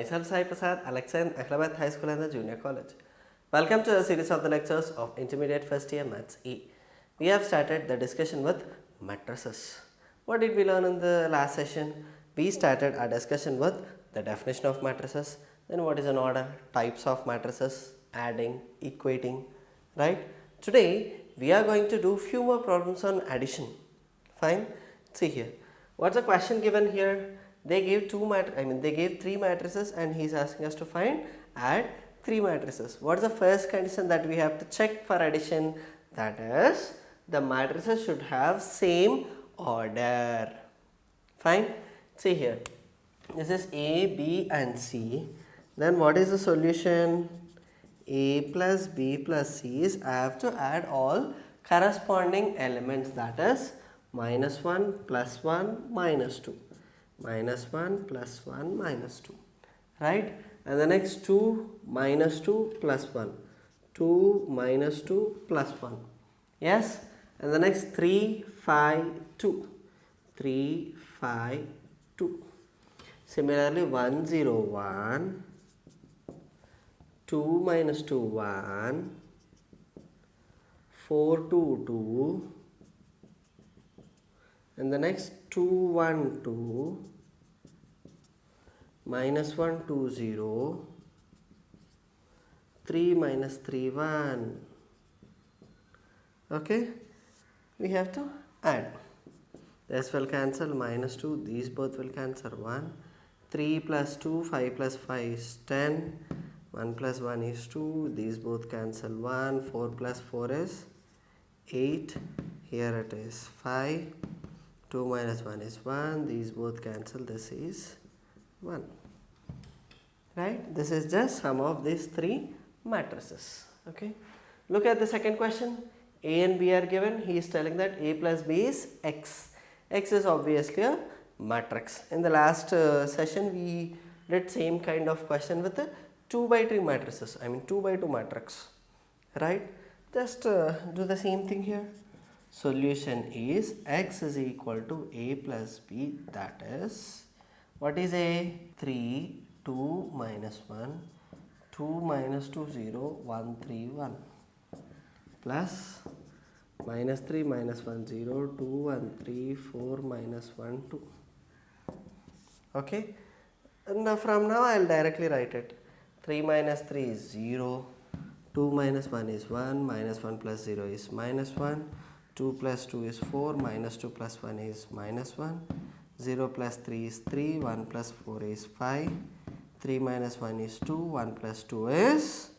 myself Sai Prasad, Alexa in Ahmedabad High School and the Junior College. Welcome to a series of the lectures of Intermediate First Year Maths E. We have started the discussion with matrices. What did we learn in the last session? We started our discussion with the definition of matrices, then what is an order, types of matrices, adding, equating, right? Today we are going to do few more problems on addition. Fine. See here. What's the question given here? They gave three matrices and he is asking us to add three matrices. What's the first condition that we have to check for addition? That is, the matrices should have same order. Fine. See here. This is A, B and C. Then what is the solution? A plus B plus C is I have to add all corresponding elements, that is minus 1 plus 1 minus 2, minus 1 plus 1 minus 2, right? And the next 2 minus 2 plus 1, 2 minus 2 plus 1, yes? And the next 3 5 2, 3 5 2. Similarly 1 0 1, 2 minus 2 1, 4 2 2, and the next 2 1 2, minus 1 2 0, 3 minus 3 1. Okay, we have to add. This will cancel, minus 2, these both will cancel, 1, 3 plus 2, 5 plus 5 is 10, 1 plus 1 is 2, these both cancel, 1, 4 plus 4 is 8, here it is 5, 2 minus 1 is 1, these both cancel, this is 1, right? This is just sum of these three matrices. Okay, look at the second question. A and B are given. He is telling that A plus B is X. X is obviously a matrix. In the last session we did same kind of question with the 2 by 3 matrices, 2 by 2 matrix, right? Just do the same thing here. Solution is X is equal to A plus B, that is, what is A? 3, 2 minus 1, 2 minus 2 0, 1 3 1, plus minus 3 minus 1 0, 2 1 3, 4 minus 1 2. Okay, and from now I will directly write it. 3 minus 3 is 0, 2 minus 1 is 1, minus 1 plus 0 is minus 1, 2 plus 2 is 4, minus 2 plus 1 is minus 1, 0 plus 3 is 3, 1 plus 4 is 5, 3 minus 1 is 2, 1 plus 2 is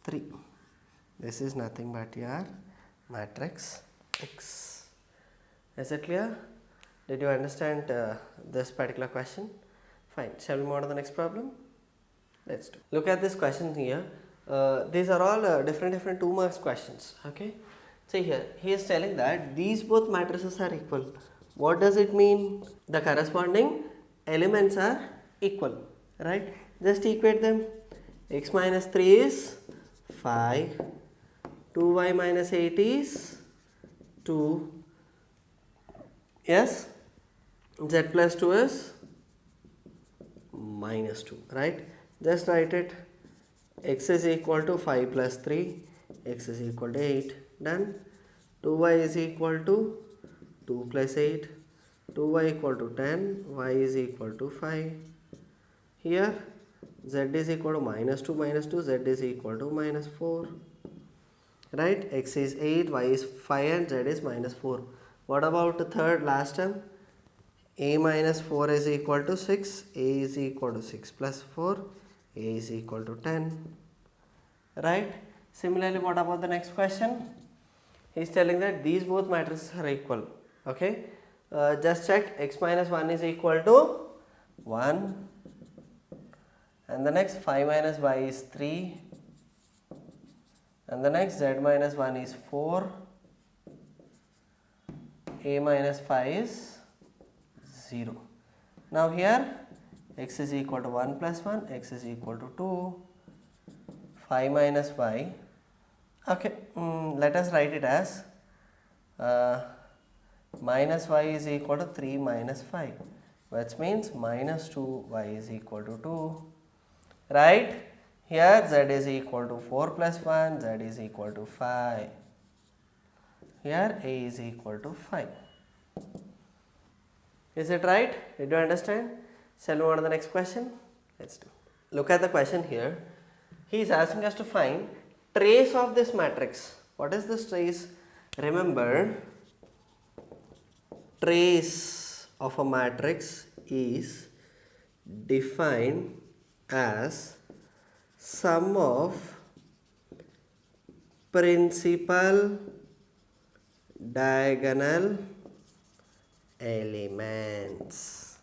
3. This is nothing but your matrix X. Is it clear? Did you understand this particular question? Fine. Shall we move on to the next problem? Let's do. Look at this question here. These are all different 2 marks questions. Okay. See here, he is telling that these both matrices are equal. What does it mean? The corresponding elements are equal, right? Just equate them. X minus 3 is 5, 2y minus 8 is 2, yes, z plus 2 is minus 2, right? Just write it. X is equal to 5 plus 3, x is equal to 8, done. 2y is equal to 2 plus 8, 2y equal to 10, y is equal to 5. Here z is equal to minus 2 minus 2, z is equal to minus 4, right? X is 8, y is 5 and z is minus 4. What about the third last term? A minus 4 is equal to 6, a is equal to 6 plus 4, a is equal to 10, right? Similarly, what about the next question? He is telling that these both matrices are equal. Okay, just check. X minus 1 is equal to 1, and the next 5 minus y is 3, and the next z minus 1 is 4, a minus 5 is 0. Now here x is equal to 1 plus 1, x is equal to 2, 5 minus y. Okay, let us write it as minus y is equal to 3 minus 5, which means minus 2y is equal to 2. right? Here z is equal to 4 plus 1, z is equal to 5. Here a is equal to 5. Is it right? Did you understand? Shall we move on to the next question? Let's do. Look at the question here. He is asking us to find trace of this matrix. What is this trace? Remember, trace of a matrix is defined as sum of principal diagonal elements.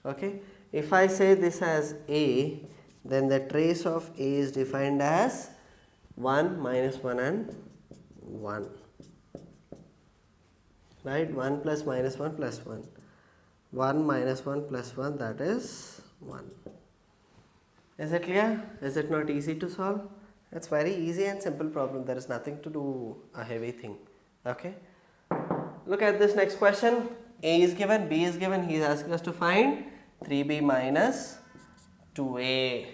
Okay, if I say this as A, then the trace of A is defined as 1 minus 1 and 1, right? 1 plus minus 1 plus 1, 1 minus 1 plus 1, that is 1. Is it clear? Is it not easy to solve? It's very easy and simple problem. There is nothing to do a heavy thing. Okay, look at this next question. A is given, B is given. He is asking us to find 3b minus 2a.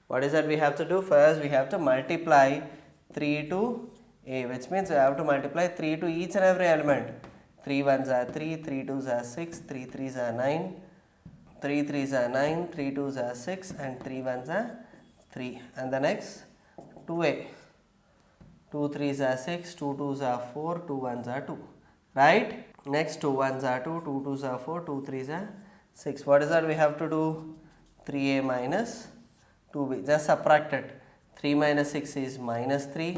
What is that we have to do? First we have to multiply 3 to a, which means we have to multiply 3 to each and every element. 3 ones are 3, 3 twos are 6, 3 threes are 9, 3 threes are 9, 3 twos are 6 and 3 ones are 3. And the next 2a. 2 threes are 6, 2 twos are 4, 2 ones are 2. Right? Next 2 ones are 2, 2 twos are 4, 2 threes are 6. What is that we have to do? 3a minus 2b. Just subtract it. 3 minus 6 is minus 3.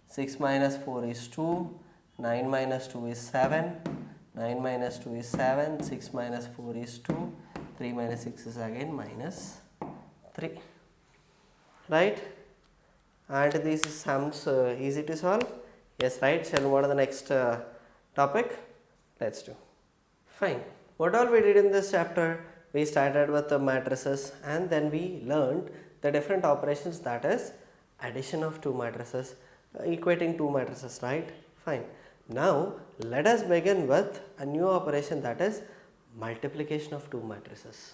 6 minus 4 is 2. 9 minus 2 is 7. 9 minus 2 is 7. 6 minus 4 is 2. 3 minus 6 is again minus 3. Right? And these sums easy to solve. Yes, right. Shall we move on to the next topic? Let's do. Fine. What all we did in this chapter? We started with the matrices and then we learned the different operations, that is addition of two matrices, equating two matrices, right? Fine. Now let us begin with a new operation, that is multiplication of two matrices,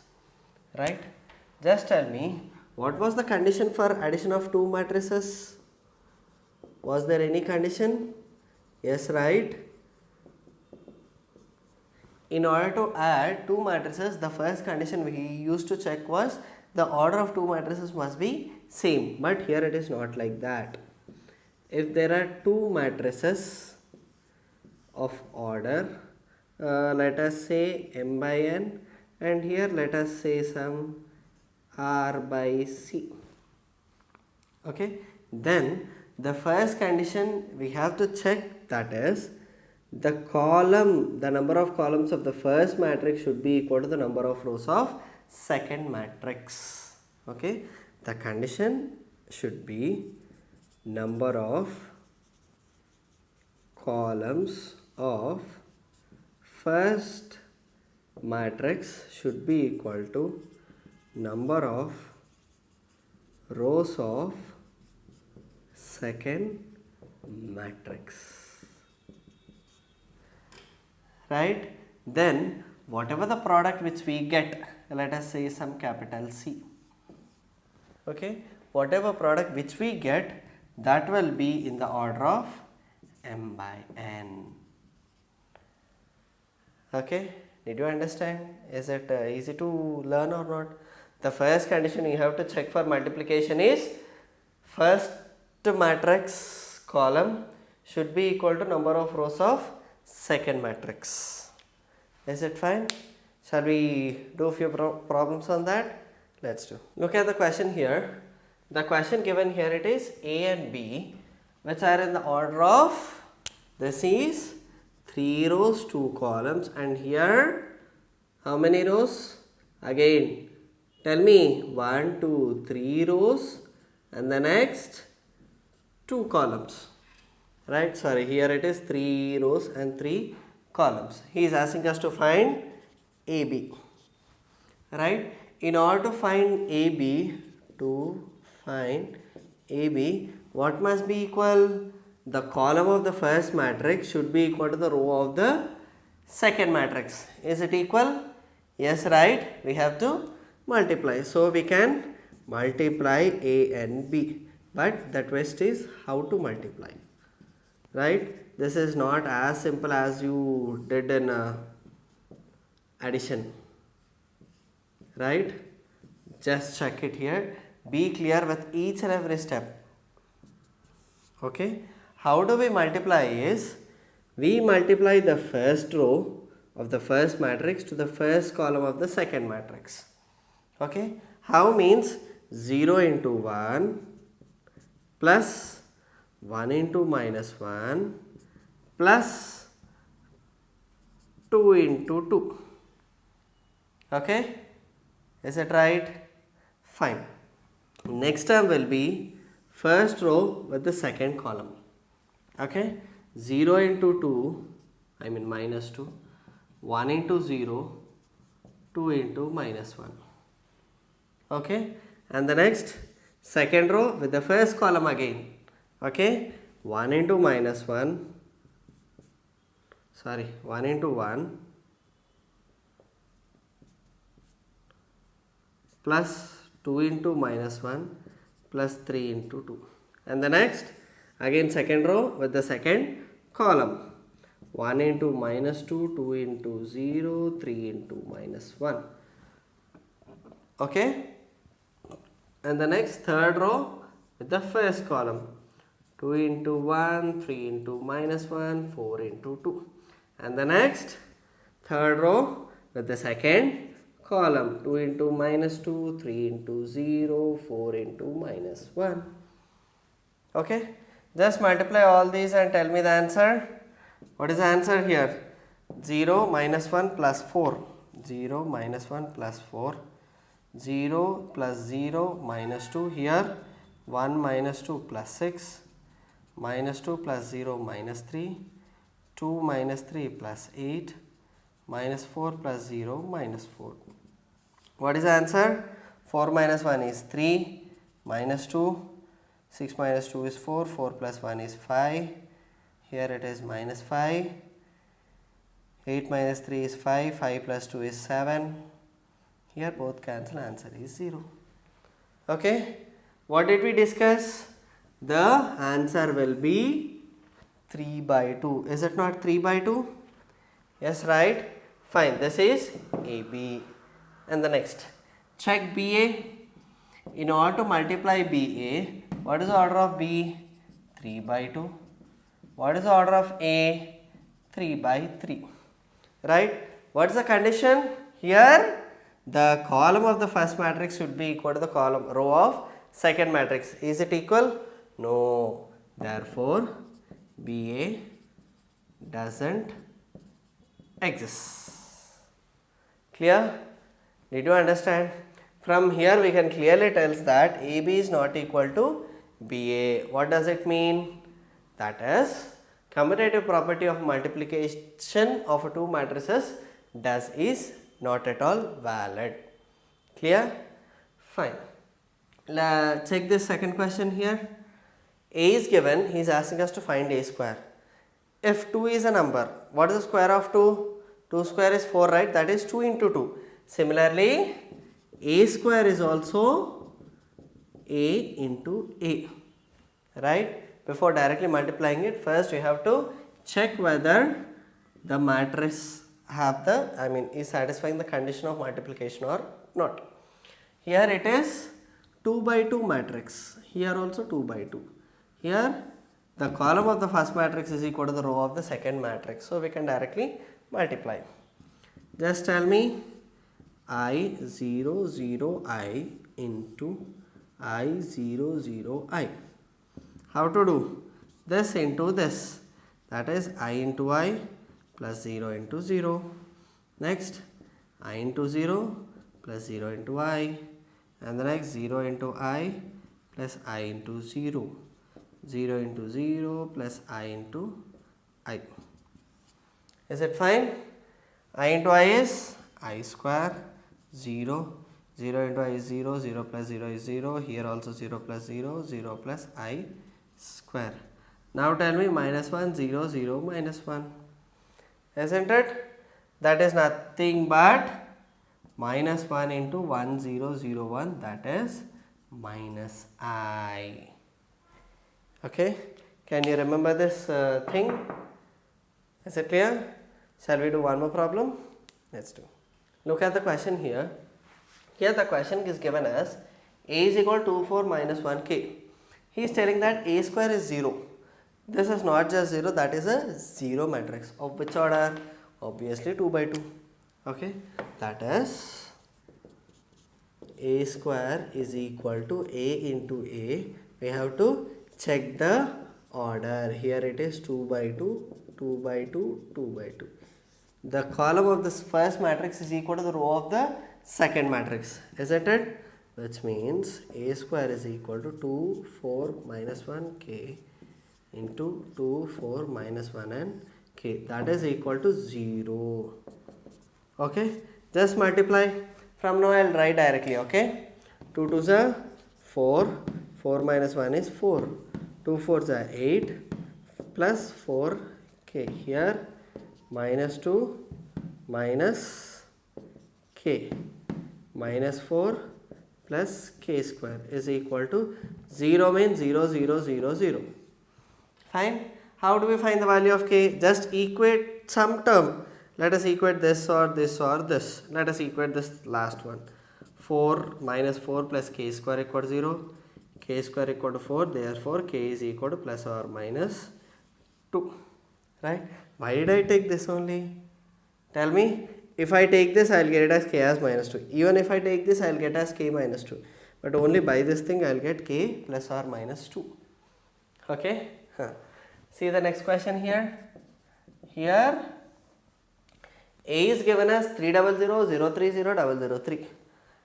right? Just tell me, what was the condition for addition of two matrices? Was there any condition? Yes, right? In order to add two matrices, the first condition we used to check was the order of two matrices must be same, but here it is not like that. If there are two matrices of order, let us say m by n, and here let us say some r by c. Okay, then the first condition we have to check, that is the number of columns of the first matrix should be equal to the number of rows of second matrix. Okay, the condition should be number of columns of first matrix should be equal to number of rows of second matrix. Right? Then whatever the product which we get, let us say some capital C. Okay, whatever product which we get, that will be in the order of m by n. Okay, did you understand? Is it easy to learn or not? The first condition you have to check for multiplication is first matrix column should be equal to number of rows of second matrix. Is it fine? Shall we do a few problems on that? Let's do. Look at the question here. The question given here, it is A and B, which are in the order of, this is 3 rows 2 columns, and here how many rows? Again tell me, 1 2 3 rows, and the next 2 columns. Right, sorry, here it is 3 rows and 3 columns. He is asking us to find AB. Right, in order to find AB, what must be equal? The column of the first matrix should be equal to the row of the second matrix. Is it equal? Yes, right, we have to multiply. So we can multiply A and B. But the twist is how to multiply, right? This is not as simple as you did in addition, right? Just check it here. Be clear with each and every step. Okay. How do we multiply is, we multiply the first row of the first matrix to the first column of the second matrix. Okay. How means 0 into 1 plus 1 into minus 1 plus 2 into 2. Okay. Is it right? Fine. Next term will be first row with the second column. Okay. 0 into 2, I mean minus 2, 1 into 0, 2 into minus 1. Okay. And the next second row with the first column again. Okay. 1 into minus 1, sorry, 1 into 1 plus 2 into minus 1 plus 3 into 2. And the next again second row with the second column. 1 into minus 2, 2 into 0, 3 into minus 1. Okay. And the next third row with the first column. 2 into 1, 3 into minus 1, 4 into 2. And the next third row with the second column. 2 into minus 2, 3 into 0, 4 into minus 1. Okay. Just multiply all these and tell me the answer. What is the answer here? 0 minus 1 plus 4. 0 minus 1 plus 4. 0 plus 0 minus 2 here. 1 minus 2 plus 6. Minus 2 plus 0 minus 3. 2 minus 3 plus 8. Minus 4 plus 0 minus 4. What is the answer? 4 minus 1 is 3. Minus 2. 6 minus 2 is 4. 4 plus 1 is 5. Here it is minus 5. 8 minus 3 is 5. 5 plus 2 is 7. Here both cancel. Answer is 0. Okay. What did we discuss? The answer will be 3 by 2. Is it not 3 by 2? Yes, right? Fine. This is AB. And the next. Check BA. In order to multiply BA, what is the order of B? 3 by 2. What is the order of A? 3 by 3. Right? What is the condition? Here, the column of the first matrix should be equal to the column row of second matrix. Is it equal? No. Therefore, BA doesn't exist. Clear? Did you understand? From here we can clearly tell that AB is not equal to BA. What does it mean? That is, commutative property of multiplication of two matrices is not at all valid. Clear? Fine. Check this second question here. A is given, he is asking us to find A square. If 2 is a number, what is the square of 2? 2 square is 4, right? That is 2 into 2. Similarly, A square is also A into A, right? Before directly multiplying it, first we have to check whether the matrix is satisfying the condition of multiplication or not. Here it is 2 by 2 matrix. Here also 2 by 2. Here the column of the first matrix is equal to the row of the second matrix. So we can directly multiply. Just tell me I0,0i into I0,0i. How to do? This into this. That is I into I plus 0 into 0. Next, I into 0 plus 0 into I. And the next 0 into I plus I into 0. 0 into 0 plus I into I. Is it fine? I into I is I square, 0. 0 into I is 0, 0 plus 0 is 0. Here also 0 plus 0, 0 plus I square. Now tell me minus 1, 0, 0, minus 1. Isn't it? That is nothing but minus 1 into 1, 0, 0, 1. That is minus I. Okay, can you remember this thing? Is it clear? Shall we do one more problem? Let's do. Look at the question here. Here the question is given as a is equal to 2, 4 minus 1k. He is telling that a square is 0. This is not just 0, that is a 0 matrix. Of which order? Obviously 2 by 2. Okay, that is a square is equal to a into a. We have to check the order. Here it is 2 by 2, 2 by 2, 2 by 2. The column of this first matrix is equal to the row of the second matrix, isn't it? Which means a square is equal to 2, 4 minus 1k into 2, 4 minus 1 and k. That is equal to 0. Okay, just multiply. From now I will write directly. Okay, 2 2s are 4, 4 minus 1 is 4, 2 4s are 8 plus 4k. Here minus 2 minus k minus 4 plus k square is equal to 0 means 0 0 0 0. Fine. How do we find the value of k? Just equate some term. Let us equate this or this or this. Let us equate this last one. 4 minus 4 plus k square equal to 0. K square equal to 4. Therefore, k is equal to plus or minus 2. Right? Why did I take this only? Tell me. If I take this, I will get it as k as minus 2. Even if I take this, I will get as k minus 2. But only by this thing, I will get k plus or minus 2. Okay? See the next question here. Here, a is given as 300, 030, 003.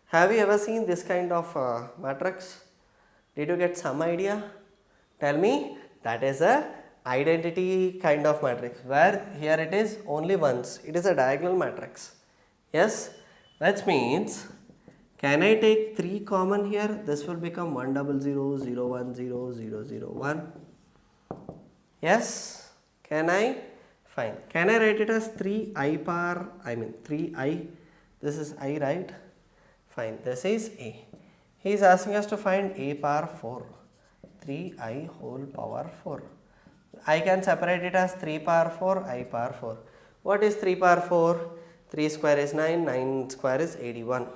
Have you ever seen this kind of matrix? Did you get some idea? Tell me. That is a identity kind of matrix where here it is only once. It is a diagonal matrix. Yes, that means can I take 3 common here? This will become 1 0 0 0 1 0 0 0 1. Yes, can I? Fine. Can I write it as 3i power, 3i, this is I, right? Fine, this is a. He is asking us to find a power 4, 3i whole power 4. I can separate it as 3 power 4, I power 4. What is 3 power 4? 3 square is 9, 9 square is 81.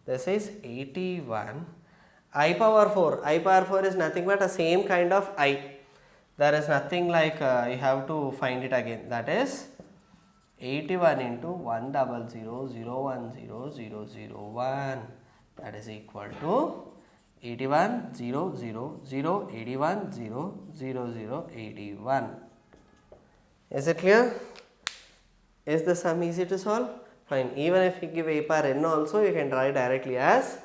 This is 81. I power 4. I power 4 is nothing but a same kind of I. There is nothing like you have to find it again. That is 81 into 1 0 0 0 1 0 0 0 1. That is equal to 81 0 0 0 81 0 0 0 81. Is it clear? Is the sum easy to solve? Fine. Even if you give a power n also, you can write directly as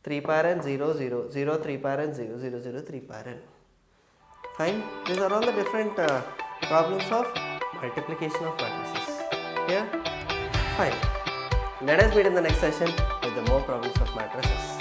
3 power n 0 0 0 3 power n 0 0 0 3 power n. Fine. These are all the different problems of multiplication of matrices. Here. Fine. Let us meet in the next session with the more problems of matrices.